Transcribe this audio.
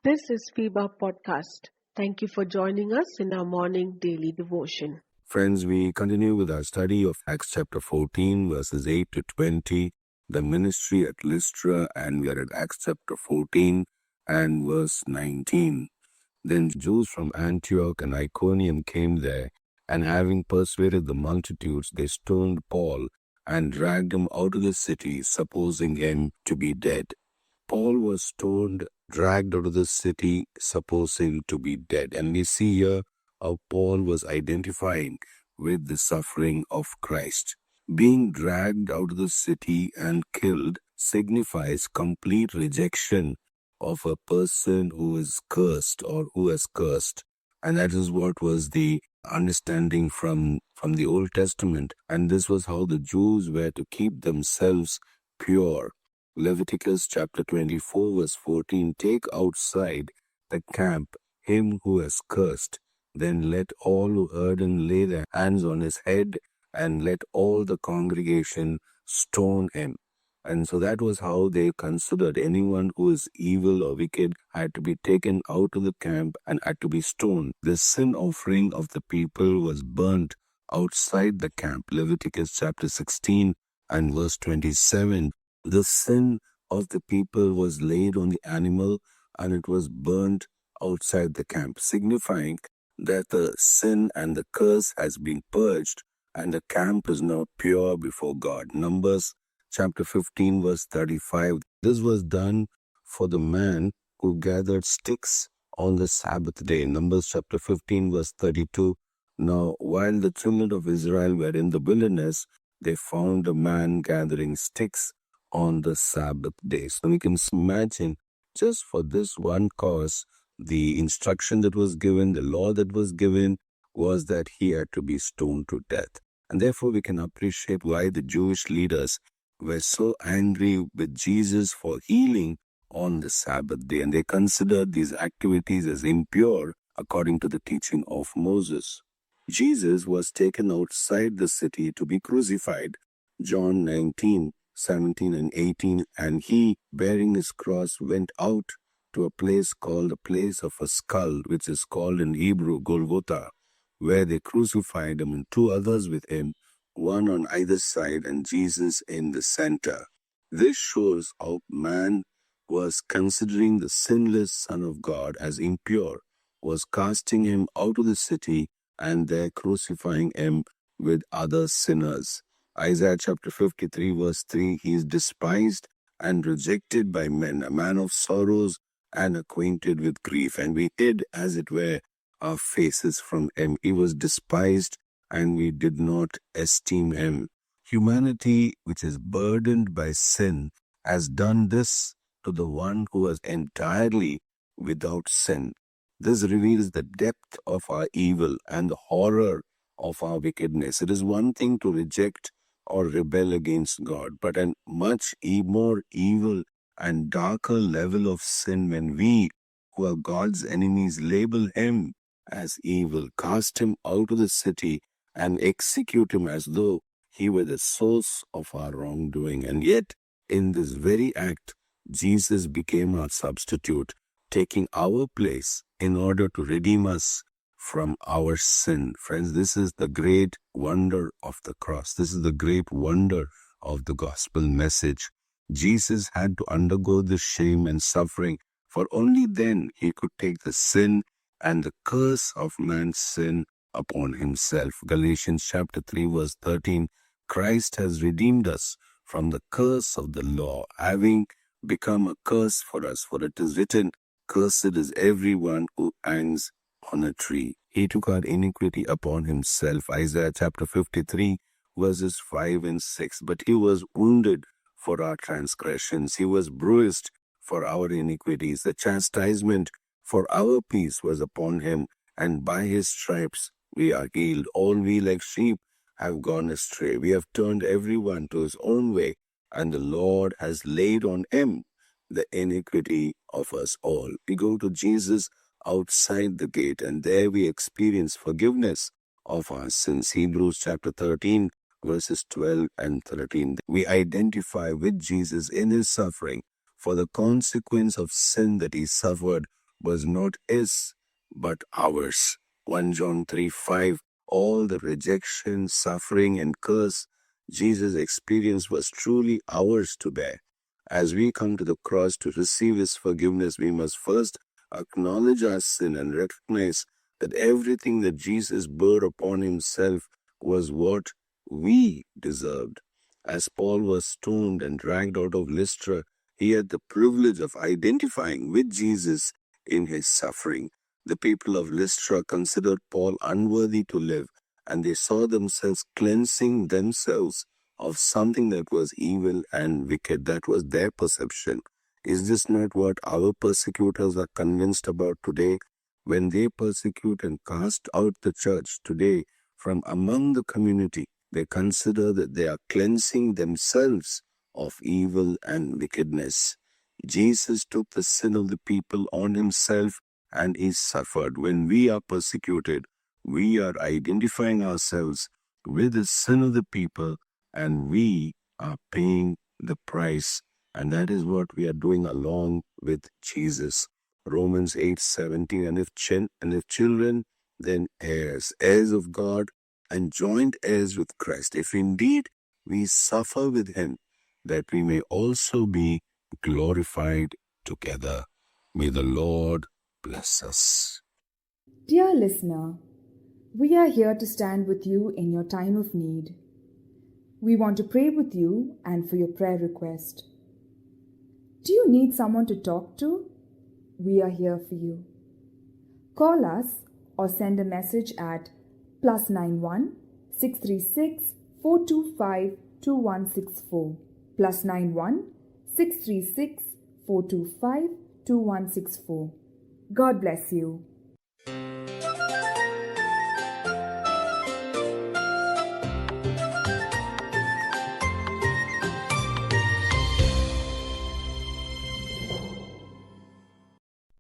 This is FIBA Podcast. Thank you for joining us in our morning daily devotion. Friends, we continue with our study of Acts chapter 14, verses 8 to 20, the ministry at Lystra, and we are at Acts chapter 14 and verse 19. Then Jews from Antioch and Iconium came there, and having persuaded the multitudes, they stoned Paul and dragged him out of the city, supposing him to be dead. Paul was stoned, dragged out of the city, supposing to be dead. And we see here how Paul was identifying with the suffering of Christ. Being dragged out of the city and killed signifies complete rejection of a person who is cursed or who has cursed. And that is what was the understanding from the Old Testament. And this was how the Jews were to keep themselves pure. Leviticus chapter 24 verse 14, take outside the camp him who has cursed. Then let all who heard him lay their hands on his head, and let all the congregation stone him. And so that was how they considered anyone who is evil or wicked had to be taken out of the camp and had to be stoned. The sin offering of the people was burnt outside the camp. Leviticus chapter 16 and verse 27. The sin of the people was laid on the animal and it was burnt outside the camp, signifying that the sin and the curse has been purged and the camp is now pure before God. Numbers chapter 15 verse 35. This was done for the man who gathered sticks on the Sabbath day. Numbers chapter 15 verse 32. Now, while the children of Israel were in the wilderness, they found a man gathering sticks on the Sabbath day. So we can imagine, just for this one cause, the instruction that was given, the law that was given, was that he had to be stoned to death. And therefore we can appreciate why the Jewish leaders were so angry with Jesus for healing on the Sabbath day. And they considered these activities as impure according to the teaching of Moses. Jesus was taken outside the city to be crucified. John 19, 17 and 18, and he, bearing his cross, went out to a place called the place of a skull, which is called in Hebrew Golgotha, where they crucified him and two others with him, one on either side and Jesus in the center. This shows how man was considering the sinless Son of God as impure, was casting him out of the city and there crucifying him with other sinners. Isaiah chapter 53 verse 3, he is despised and rejected by men, a man of sorrows and acquainted with grief. And we hid, as it were, our faces from him. He was despised and we did not esteem him. Humanity, which is burdened by sin, has done this to the one who was entirely without sin. This reveals the depth of our evil and the horror of our wickedness. It is one thing to reject or rebel against God, but a much more evil and darker level of sin when we, who are God's enemies, label him as evil, cast him out of the city and execute him as though he were the source of our wrongdoing. And yet, in this very act, Jesus became our substitute, taking our place in order to redeem us from our sin. Friends, this is the great wonder of the cross. This is the great wonder of the gospel message. Jesus had to undergo the shame and suffering, for only then he could take the sin and the curse of man's sin upon himself. Galatians chapter 3 verse 13, Christ has redeemed us from the curse of the law, having become a curse for us. For it is written, cursed is everyone who hangs on a tree. He took our iniquity upon himself. Isaiah chapter 53 verses 5 and 6. But he was wounded for our transgressions. He was bruised for our iniquities. The chastisement for our peace was upon him, and by his stripes we are healed. All we like sheep have gone astray. We have turned everyone to his own way, and the Lord has laid on him the iniquity of us all. We go to Jesus outside the gate, and there we experience forgiveness of our sins. Hebrews chapter 13 verses 12 and 13. We identify with Jesus in his suffering for the consequence of sin that he suffered was not his, but ours. 1 John 3:5. All the rejection, suffering, and curse Jesus experienced was truly ours to bear. As we come to the cross to receive His forgiveness, we must first acknowledge our sin and recognize that everything that Jesus bore upon Himself was what we deserved. As Paul was stoned and dragged out of Lystra, he had the privilege of identifying with Jesus in his suffering. The people of Lystra considered Paul unworthy to live, and they saw themselves cleansing themselves of something that was evil and wicked. That was their perception. Is this not what our persecutors are convinced about today? When they persecute and cast out the church today from among the community, they consider that they are cleansing themselves of evil and wickedness. Jesus took the sin of the people on Himself and He suffered. When we are persecuted, we are identifying ourselves with the sin of the people and we are paying the price. And that is what we are doing along with Jesus. Romans 8:17, and if children, then heirs, heirs of God and joint heirs with Christ, if indeed we suffer with Him, that we may also be glorified together. May the Lord bless us. Dear listener, we are here to stand with you in your time of need. We want to pray with you and for your prayer request. Do you need someone to talk to? We are here for you. Call us or send a message at +91 636 425 2164, +91 636 425 2164. God bless you.